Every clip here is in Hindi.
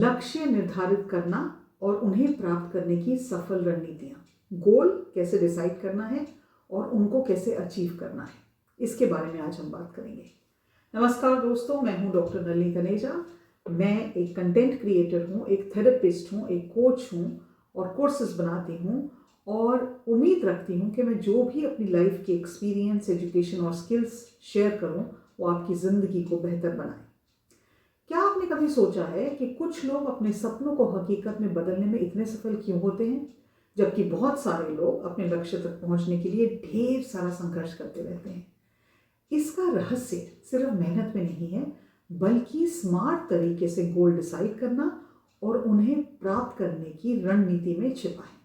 लक्ष्य निर्धारित करना और उन्हें प्राप्त करने की सफल रणनीतियाँ। गोल कैसे डिसाइड करना है और उनको कैसे अचीव करना है, इसके बारे में आज हम बात करेंगे। नमस्कार दोस्तों, मैं हूं डॉक्टर नलिनी कनेजा। मैं एक कंटेंट क्रिएटर हूं, एक थेरेपिस्ट हूं, एक कोच हूं और कोर्सेज बनाती हूं और उम्मीद रखती हूं कि मैं जो भी अपनी लाइफ के एक्सपीरियंस, एजुकेशन और स्किल्स शेयर करूं वो आपकी ज़िंदगी को बेहतर बनाए। क्या आपने कभी सोचा है कि कुछ लोग अपने सपनों को हकीकत में बदलने में इतने सफल क्यों होते हैं, जबकि बहुत सारे लोग अपने लक्ष्य तक पहुंचने के लिए ढेर सारा संघर्ष करते रहते हैं? इसका रहस्य सिर्फ मेहनत में नहीं है, बल्कि स्मार्ट तरीके से गोल डिसाइड करना और उन्हें प्राप्त करने की रणनीति में छिपा है।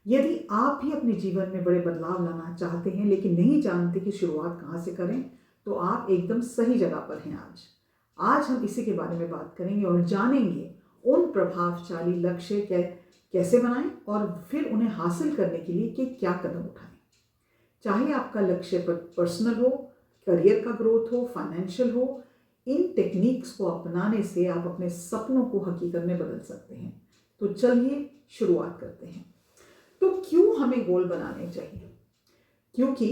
यदि आप भी अपने जीवन में बड़े बदलाव लाना चाहते हैं लेकिन नहीं जानते कि शुरुआत कहाँ से करें, तो आप एकदम सही जगह पर हैं। आज हम इसी के बारे में बात करेंगे और जानेंगे उन प्रभावशाली लक्ष्य कैसे बनाएं और फिर उन्हें हासिल करने के लिए क्या कदम उठाएं। चाहे आपका लक्ष्य पर्सनल हो, करियर का ग्रोथ हो, फाइनेंशियल हो, इन टेक्निक्स को अपनाने से आप अपने सपनों को हकीकत में बदल सकते हैं। तो चलिए शुरुआत करते हैं। तो क्यों हमें गोल बनाने चाहिए? क्योंकि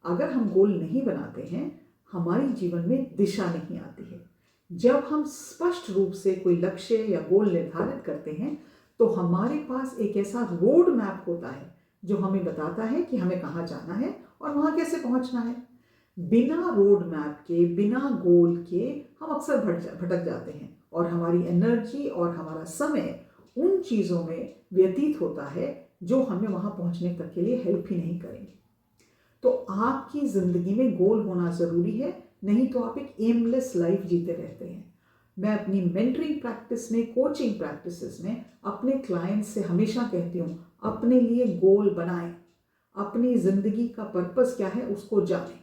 अगर हम गोल नहीं बनाते हैं, हमारी जीवन में दिशा नहीं आती है। जब हम स्पष्ट रूप से कोई लक्ष्य या गोल निर्धारित करते हैं तो हमारे पास एक ऐसा रोड मैप होता है जो हमें बताता है कि हमें कहाँ जाना है और वहाँ कैसे पहुँचना है। बिना रोड मैप के, बिना गोल के हम अक्सर भटक जाते हैं और हमारी एनर्जी और हमारा समय उन चीज़ों में व्यतीत होता है जो हमें वहाँ पहुँचने तक के लिए हेल्प ही नहीं करेंगे। तो आपकी ज़िंदगी में गोल होना ज़रूरी है, नहीं तो आप एक एमलेस लाइफ जीते रहते हैं। मैं अपनी मेंटरिंग प्रैक्टिस में, कोचिंग प्रैक्टिसेस में अपने क्लाइंट्स से हमेशा कहती हूँ, अपने लिए गोल बनाएं। अपनी ज़िंदगी का पर्पस क्या है उसको जानें।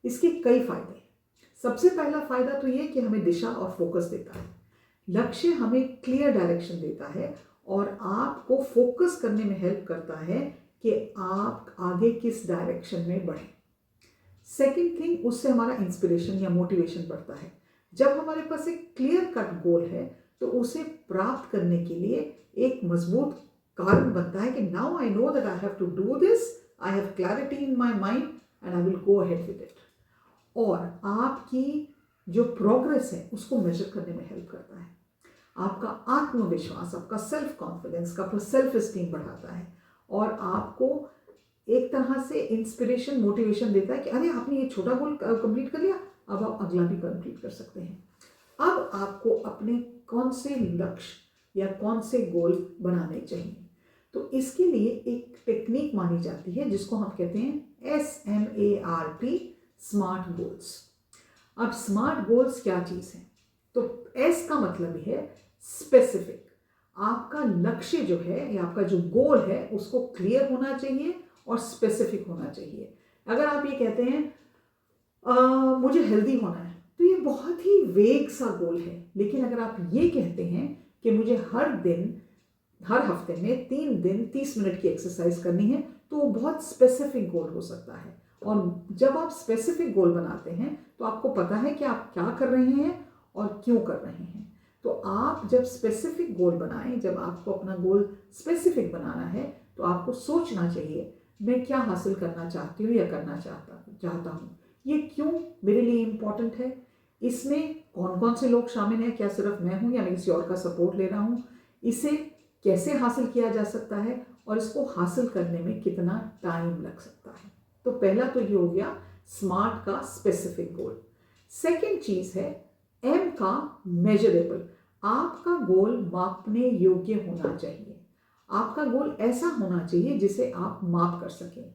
इसके कई फ़ायदे हैं। सबसे पहला फ़ायदा तो ये कि हमें दिशा और फोकस देता है। लक्ष्य हमें क्लियर डायरेक्शन देता है और आपको फोकस करने में हेल्प करता है कि आप आगे किस डायरेक्शन में बढ़ें। सेकेंड थिंग, उससे हमारा इंस्पिरेशन या मोटिवेशन बढ़ता है। जब हमारे पास एक क्लियर कट गोल है तो उसे प्राप्त करने के लिए एक मजबूत कारण बनता है कि now I know that I have to do this, I have clarity in my mind and I will go ahead with it. और आपकी जो प्रोग्रेस है उसको मेजर करने में हेल्प करता है। आपका आत्मविश्वास, आपका सेल्फ कॉन्फिडेंस, आपका सेल्फ एस्टीम बढ़ाता है और आपको एक तरह से इंस्पिरेशन, मोटिवेशन देता है कि अरे आपने ये छोटा गोल कंप्लीट कर लिया, अब आप अगला भी कंप्लीट कर सकते हैं। अब आपको अपने कौन से लक्ष्य या कौन से गोल बनाने चाहिए, तो इसके लिए एक टेक्निक मानी जाती है जिसको हम कहते हैं SMART, स्मार्ट गोल्स। अब स्मार्ट गोल्स क्या चीज़ है? तो S का मतलब है स्पेसिफिक। आपका लक्ष्य जो है या आपका जो गोल है उसको क्लियर होना चाहिए और स्पेसिफिक होना चाहिए। अगर आप ये कहते हैं मुझे हेल्दी होना है, तो ये बहुत ही वेग सा गोल है। लेकिन अगर आप ये कहते हैं कि मुझे हर हफ्ते में 3 दिन 30 मिनट की एक्सरसाइज करनी है, तो वो बहुत स्पेसिफिक गोल हो सकता है। और जब आप स्पेसिफिक गोल बनाते हैं तो आपको पता है कि आप क्या कर रहे हैं और क्यों कर रहे हैं। तो आप जब स्पेसिफिक गोल बनाएं, जब आपको अपना गोल स्पेसिफिक बनाना है, तो आपको सोचना चाहिए मैं क्या हासिल करना चाहती हूँ या करना चाहता हूँ, ये क्यों मेरे लिए इम्पोर्टेंट है, इसमें कौन कौन से लोग शामिल हैं, क्या सिर्फ मैं हूँ या मैं किसी और का सपोर्ट ले रहा हूँ, इसे कैसे हासिल किया जा सकता है और इसको हासिल करने में कितना टाइम लग सकता है। तो पहला तो ये हो गया स्मार्ट का स्पेसिफिक गोल। सेकेंड चीज़ है M का मेजरेबल। आपका गोल मापने योग्य होना चाहिए। आपका गोल ऐसा होना चाहिए जिसे आप माप कर सकें।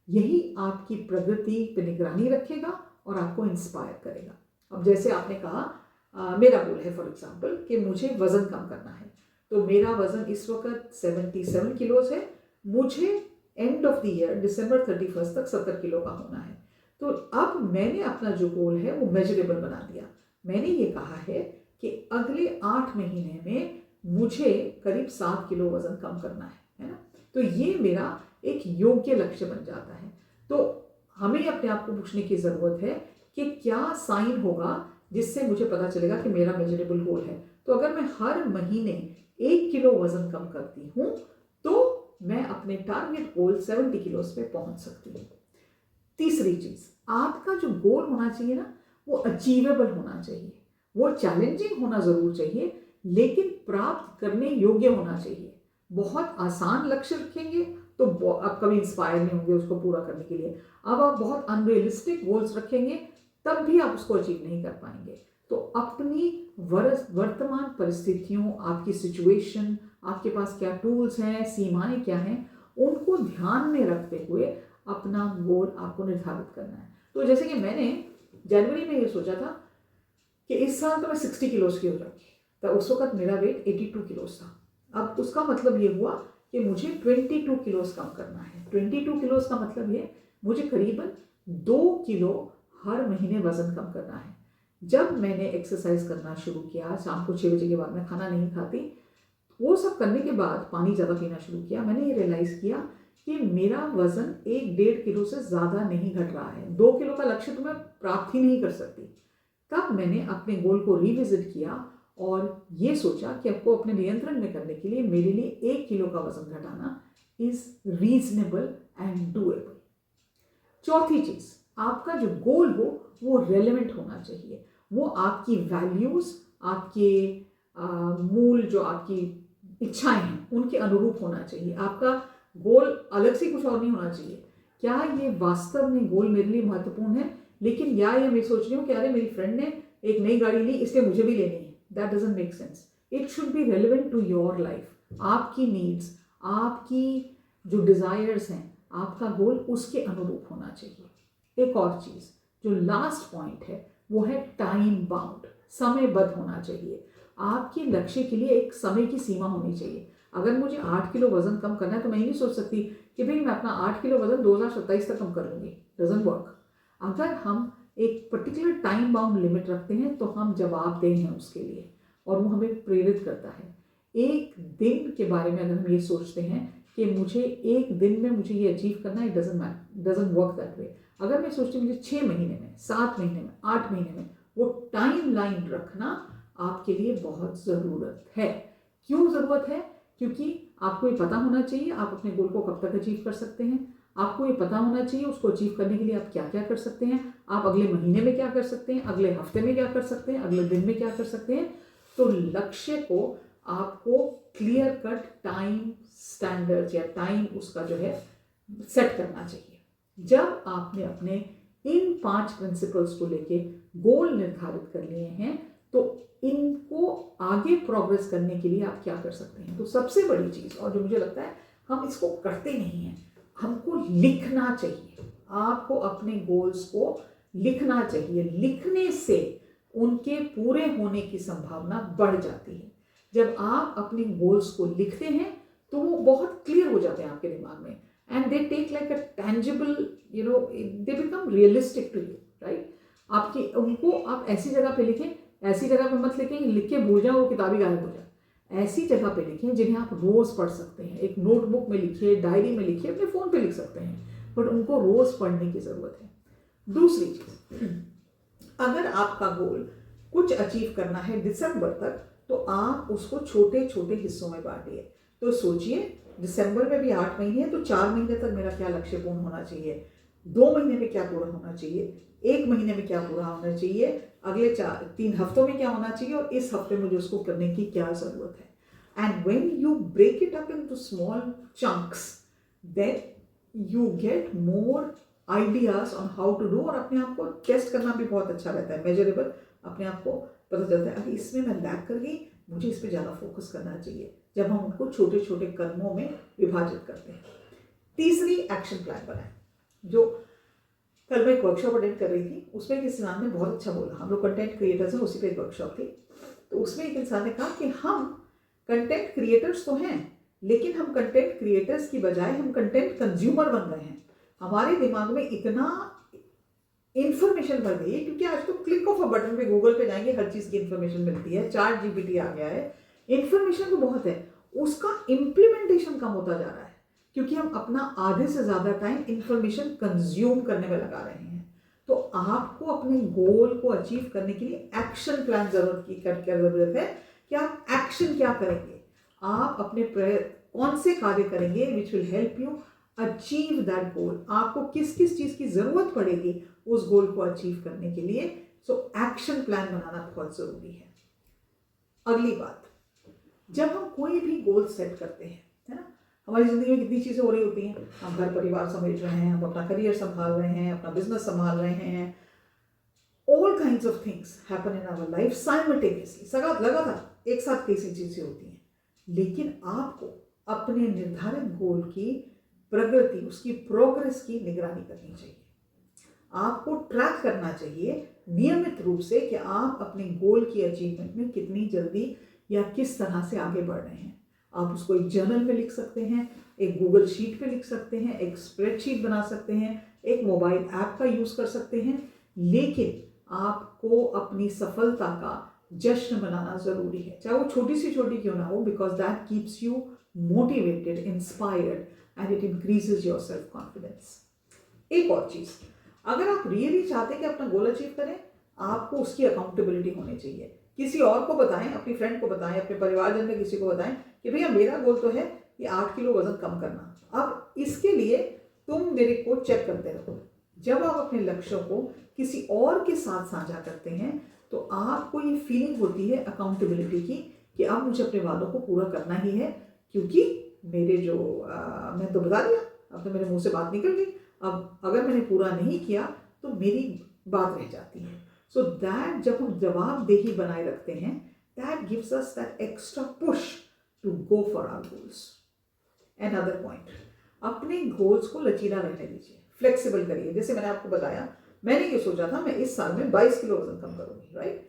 यही आपकी प्रगति पर निगरानी रखेगा और आपको इंस्पायर करेगा। अब जैसे आपने कहा मेरा गोल है फॉर एग्जांपल कि मुझे वज़न कम करना है, तो मेरा वज़न इस वक्त 77 किलोज है। मुझे end of the year December 31 तक 70 किलो का होना है। तो अब मैंने अपना जो गोल है वो मेजरेबल बना दिया। मैंने ये कहा है कि अगले 8 महीने में मुझे करीब 7 किलो वज़न कम करना है ना। तो ये मेरा एक योग्य लक्ष्य बन जाता है। तो हमें अपने आप को पूछने की ज़रूरत है कि क्या साइन होगा जिससे मुझे पता चलेगा कि मेरा मेजरेबल गोल है। तो तो अगर मैं हर महीने 1 किलो वजन कम करती हूँ तो मैं अपने टारगेट गोल 70 किलो पे पहुंच सकती हूँ। तीसरी चीज, आपका जो गोल होना चाहिए ना, वो अचीवेबल होना चाहिए। वो चैलेंजिंग होना जरूर चाहिए, लेकिन प्राप्त करने योग्य होना चाहिए। बहुत आसान लक्ष्य रखेंगे तो आप कभी इंस्पायर नहीं होंगे उसको पूरा करने के लिए। अब आप बहुत अनरियलिस्टिक गोल्स रखेंगे तब भी आप उसको अचीव नहीं कर पाएंगे। तो अपनी वर्तमान परिस्थितियों, आपकी सिचुएशन, आपके पास क्या टूल्स हैं, सीमाएं क्या हैं, उनको ध्यान में रखते हुए अपना गोल आपको निर्धारित करना है। तो जैसे कि मैंने जनवरी में ये सोचा था कि इस साल तो मैं 60 किलोज की हो जाऊंगी, तो उस वक्त मेरा वेट 82 किलोज था। अब उसका मतलब ये हुआ कि मुझे 22 किलोज कम करना है। 22 किलोज का मतलब ये मुझे करीबन 2 किलो हर महीने वजन कम करना है। जब मैंने एक्सरसाइज करना शुरू किया, शाम को 6 बजे के बाद मैं खाना नहीं खाती, वो सब करने के बाद पानी ज़्यादा पीना शुरू किया, मैंने ये रियलाइज़ किया कि मेरा वजन 1-1.5 किलो से ज़्यादा नहीं घट रहा है। 2 किलो का लक्ष्य तो मैं प्राप्त ही नहीं कर सकती। तब मैंने अपने गोल को रिविजिट किया और ये सोचा कि आपको अपने नियंत्रण में करने के लिए मेरे लिए 1 किलो का वजन घटाना इज रीजनेबल एंड डूएबल। चौथी चीज, आपका जो गोल हो वो रेलेवेंट होना चाहिए। वो आपकी वैल्यूज, आपके मूल जो आपकी इच्छाएं हैं उनके अनुरूप होना चाहिए। आपका गोल अलग से कुछ और नहीं होना चाहिए। क्या ये वास्तव में गोल मेरे लिए महत्वपूर्ण है, लेकिन या ये मैं सोच रही हूँ कि अरे मेरी फ्रेंड ने एक नई गाड़ी ली इसलिए मुझे भी लेनी है। That doesn't make sense. It should be relevant to your life. आपकी नीड्स, आपकी जो डिजायर्स हैं, आपका गोल उसके अनुरूप होना चाहिए। एक और चीज जो लास्ट पॉइंट है वो है टाइम बाउंड, समयबद्ध होना चाहिए। आपके लक्ष्य के लिए एक समय की सीमा होनी चाहिए। अगर मुझे 8 किलो वजन कम करना है तो मैं नहीं सोच सकती कि भाई मैं अपना 8 किलो वजन 2027 तक कम कर लूंगी। Doesn't work. अगर हम एक पर्टिकुलर टाइम बाउंड लिमिट रखते हैं तो हम जवाबदेह हैं उसके लिए और वो हमें प्रेरित करता है। एक दिन के बारे में अगर हम ये सोचते हैं कि मुझे एक दिन में मुझे ये अचीव करना है, डजंट वर्क दैट वे। अगर मैं सोचती हूँ मुझे 6 महीने में, 7 महीने में, 8 महीने में, वो टाइम लाइन रखना आपके लिए बहुत ज़रूरत है। क्यों ज़रूरत है? क्योंकि आपको ये पता होना चाहिए आप अपने गोल को कब तक अचीव कर सकते हैं। आपको ये पता होना चाहिए उसको अचीव करने के लिए आप क्या क्या कर सकते हैं, आप अगले महीने में क्या कर सकते हैं, अगले हफ्ते में क्या कर सकते हैं, अगले दिन में क्या कर सकते हैं। तो लक्ष्य को आपको क्लियर कट टाइम स्टैंडर्ड्स या टाइम उसका जो है सेट करना चाहिए। जब आपने अपने इन 5 प्रिंसिपल्स को लेके गोल निर्धारित कर लिए हैं तो इनको आगे प्रोग्रेस करने के लिए आप क्या कर सकते हैं। तो सबसे बड़ी चीज़, और जो मुझे लगता है हम इसको करते नहीं हैं, हमको लिखना चाहिए। आपको अपने गोल्स को लिखना चाहिए। लिखने से उनके पूरे होने की संभावना बढ़ जाती है। जब आप अपने गोल्स को लिखते हैं तो वो बहुत क्लियर हो जाते हैं आपके दिमाग में, and they take like a tangible, they become realistic to you, right. आपकी उनको आप ऐसी जगह पे लिखें, ऐसी जगह पे मत लिखें लिख के भूल जाओ वो किताब ही गायब हो जाए। ऐसी जगह पे लिखें जिन्हें आप रोज पढ़ सकते हैं। एक नोटबुक में लिखिए, डायरी में लिखिए, अपने फोन पे लिख सकते हैं, बट उनको रोज पढ़ने की जरूरत है। दूसरी चीज, अगर आपका गोल कुछ अचीव करना है दिसंबर तक तो आप उसको छोटे छोटे हिस्सों में बांटिए। तो सोचिए दिसंबर में भी 8 महीने हैं तो 4 महीने तक मेरा क्या लक्ष्य पूर्ण होना चाहिए, 2 महीने में क्या पूरा होना चाहिए, 1 महीने में क्या पूरा होना चाहिए, अगले 3 हफ्तों में क्या होना चाहिए, और इस हफ्ते मुझे उसको करने की क्या जरूरत है। And when you break it up into small chunks then you get more ideas on how to do. और अपने आप को टेस्ट करना भी बहुत अच्छा रहता है, मेजरेबल। अपने आप को पता चलता है अभी इसमें मैं लैग कर गई, मुझे इस पर ज़्यादा फोकस करना चाहिए, जब हम उनको छोटे छोटे कदमों में विभाजित करते हैं। तीसरी, एक्शन प्लान बनाएं। जो कल मैं एक वर्कशॉप अटेंड कर रही थी, उसमें एक इंसान ने बहुत अच्छा बोला। हम लोग कंटेंट क्रिएटर्स हैं, उसी पे एक वर्कशॉप थी, तो उसमें एक इंसान ने कहा कि हम कंटेंट क्रिएटर्स तो हैं, लेकिन हम कंटेंट क्रिएटर्स की बजाय हम कंटेंट कंज्यूमर बन रहे हैं। हमारे दिमाग में इतना इंफॉर्मेशन भर गई है, क्योंकि आज तो क्लिक ऑफ अ बटन पे गूगल पे जाएंगे हर चीज की इंफॉर्मेशन मिलती है, चैट जीपीटी आ गया है, इंफॉर्मेशन तो बहुत है, उसका इम्प्लीमेंटेशन कम होता जा रहा है क्योंकि हम अपना आधे से ज्यादा टाइम इंफॉर्मेशन कंज्यूम करने में लगा रहे हैं। तो आपको अपने गोल को अचीव करने के लिए एक्शन प्लान जरूरत है कि आप एक्शन क्या करेंगे, आप अपने कौन से कार्य करेंगे which will help you achieve that goal. आपको किस किस चीज़ की ज़रूरत पड़ेगी उस गोल को अचीव करने के लिए। सो एक्शन प्लान बनाना बहुत ज़रूरी है। अगली बात, जब हम कोई भी गोल सेट करते हैं, है ना, हमारी ज़िंदगी में कितनी चीज़ें हो रही होती हैं, हम घर परिवार समेट रहे हैं, हम अपना करियर संभाल रहे हैं, अपना बिजनेस संभाल रहे हैं, all kinds of things happen in our life simultaneously, लगातार एक साथ कैसी चीज़ें होती हैं। लेकिन आपको अपने निर्धारित गोल की प्रगति, उसकी प्रोग्रेस की निगरानी करनी चाहिए। आपको ट्रैक करना चाहिए नियमित रूप से कि आप अपने गोल की अचीवमेंट में कितनी जल्दी या किस तरह से आगे बढ़ रहे हैं। आप उसको एक जर्नल में लिख सकते हैं, एक गूगल शीट पे लिख सकते हैं, एक स्प्रेडशीट बना सकते हैं, एक मोबाइल ऐप का यूज़ कर सकते हैं। लेकिन आपको अपनी सफलता का जश्न मनाना ज़रूरी है, चाहे वो छोटी सी छोटी क्यों ना हो, because that keeps you motivated, inspired and it increases your self confidence. एक और चीज़, अगर आप रियली चाहते हैं कि अपना गोल अचीव करें, आपको उसकी अकाउंटेबिलिटी होनी चाहिए। किसी और को बताएं, अपनी फ्रेंड को बताएं, अपने परिवारजन में किसी को बताएं कि भैया मेरा गोल तो है कि 8 किलो वजन कम करना। अब इसके लिए तुम मेरे को चेक करते रहो। जब आप अपने लक्ष्यों को किसी और के साथ साझा करते हैं तो आपको ये फीलिंग होती है अकाउंटेबिलिटी की कि अब मुझे अपने वादों को पूरा करना ही है, क्योंकि मेरे जो मैं तो बता दिया, अब तो मेरे मुंह से बात निकल गई, अब अगर मैंने पूरा नहीं किया तो मेरी बात रह जाती है। सो दैट जब हम जवाबदेही बनाए रखते हैं, that gives us that extra push to go for our goals. Another point, अपने गोल्स को लचीला रहने दीजिए, फ्लेक्सिबल करिए। जैसे मैंने आपको बताया, मैंने ये सोचा था मैं इस साल में 22 किलो वजन कम करूंगी, राइट।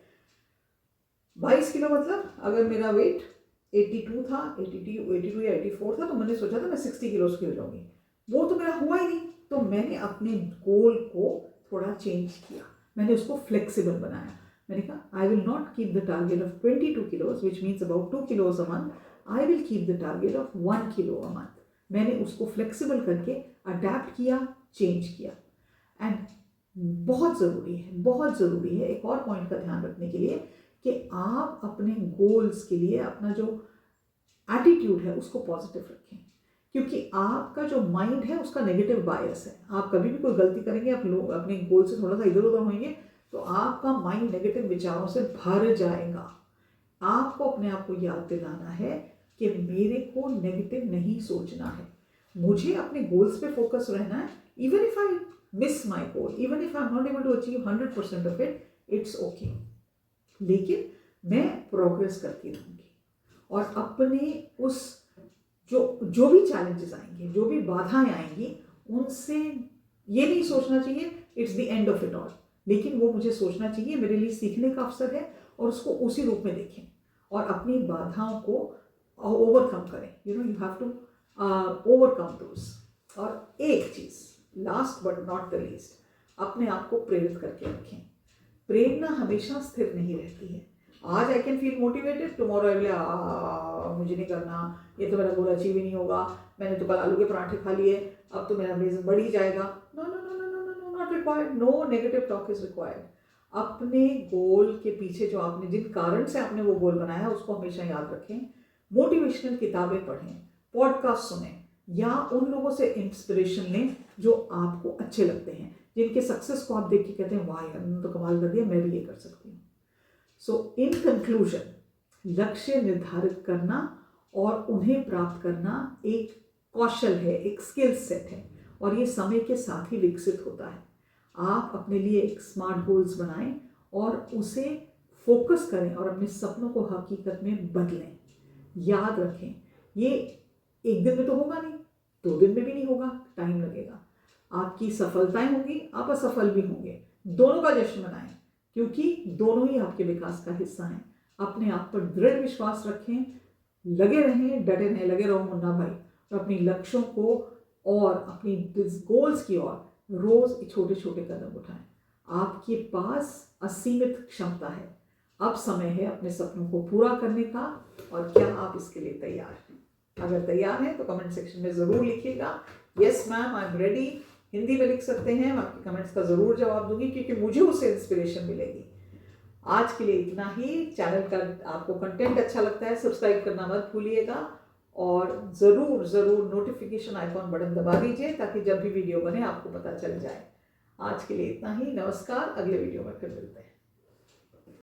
22 किलो मतलब अगर मेरा वेट 82 था, 82 या 84 था, तो मैंने सोचा था मैं 60 किलो की हो जाऊंगी। वो तो मेरा हुआ ही नहीं, तो मैंने अपने गोल को थोड़ा चेंज किया, मैंने उसको फ्लेक्सिबल बनाया। मैंने कहा I will not keep the target of 22 kilos which means about 2 kilos a month, I will keep the target of 1 kilo a month. मैंने उसको फ्लेक्सिबल करके अडेप्ट किया, चेंज किया। एंड बहुत ज़रूरी है एक और पॉइंट का ध्यान रखने के लिए कि आप अपने गोल्स के लिए अपना जो एटीट्यूड है उसको पॉजिटिव रखें, क्योंकि आपका जो माइंड है उसका नेगेटिव बायस है। आप कभी भी कोई गलती करेंगे, आप लोग अपने गोल से थोड़ा सा इधर उधर होंगे तो आपका माइंड नेगेटिव विचारों से भर जाएगा। आपको अपने आप को याद दिलाना है कि मेरे को नेगेटिव नहीं सोचना है, मुझे अपने गोल्स पे फोकस रहना है। Even if I miss my goal, even if I am not able to achieve 100% of it, it's okay, लेकिन मैं प्रोग्रेस करती रहूँगी। और अपने उस जो भी चैलेंजेस आएंगे, जो भी बाधाएं आएंगी, उनसे ये नहीं सोचना चाहिए it's the end of it all, लेकिन वो मुझे सोचना चाहिए मेरे लिए सीखने का अवसर है, और उसको उसी रूप में देखें और अपनी बाधाओं को ओवरकम करें। You have to overcome those. और एक चीज़, last but not the least, अपने आप को प्रेरित करके रखें। प्रेरणा हमेशा स्थिर नहीं रहती है। आज I can feel motivated, tomorrow I will मुझे नहीं करना, ये तो मेरा गोल अचीव ही नहीं होगा, मैंने तो कल आलू के पराठे खा लिए, अब तो मेरा वजन बढ़ ही जाएगा। No no no no no no no, not required, no negative talk is required. अपने गोल के पीछे जो आपने जिन कारण से आपने वो गोल बनाया उसको हमेशा याद रखें। मोटिवेशनल किताबें पढ़ें, पॉडकास्ट सुनें, या उन लोगों से इंस्पिरेशन लें जो आपको अच्छे लगते हैं, जिनके सक्सेस को आप देख के कहते हैं वाह यार उन्होंने तो कमाल कर दिया, मैं भी ये कर सकती हूँ। सो इन कंक्लूजन, लक्ष्य निर्धारित करना और उन्हें प्राप्त करना एक कौशल है, एक स्किल सेट है, और ये समय के साथ ही विकसित होता है। आप अपने लिए एक स्मार्ट गोल्स बनाएं और उसे फोकस करें और अपने सपनों को हकीकत में बदलें। याद रखें, ये एक दिन में तो होगा नहीं, 2 दिन में भी नहीं होगा, टाइम लगेगा। आपकी सफलताएं होंगी, आप असफल भी होंगे, दोनों का जश्न मनाएं, क्योंकि दोनों ही आपके विकास का हिस्सा हैं। अपने आप पर दृढ़ विश्वास रखें, लगे रहें, डटे रहें, लगे रहो मुन्ना भाई, और अपनी लक्ष्यों को और अपनी गोल्स की ओर रोज छोटे छोटे कदम उठाएं। आपके पास असीमित क्षमता है, अब समय है अपने सपनों को पूरा करने का। और क्या आप इसके लिए तैयार हैं? अगर तैयार हैं तो कमेंट सेक्शन में ज़रूर लिखिएगा, yes ma'am I am ready. Hindi में लिख सकते हैं, मैं आपके कमेंट्स का ज़रूर जवाब दूंगी, क्योंकि मुझे उससे इंस्पिरेशन मिलेगी। आज के लिए इतना ही। चैनल का आपको कंटेंट अच्छा लगता है, सब्सक्राइब करना मत भूलिएगा और ज़रूर ज़रूर नोटिफिकेशन आइकॉन बटन दबा दीजिए ताकि जब भी वीडियो बने आपको पता चल जाए। आज के लिए इतना ही। नमस्कार, अगले वीडियो में फिर मिलते हैं।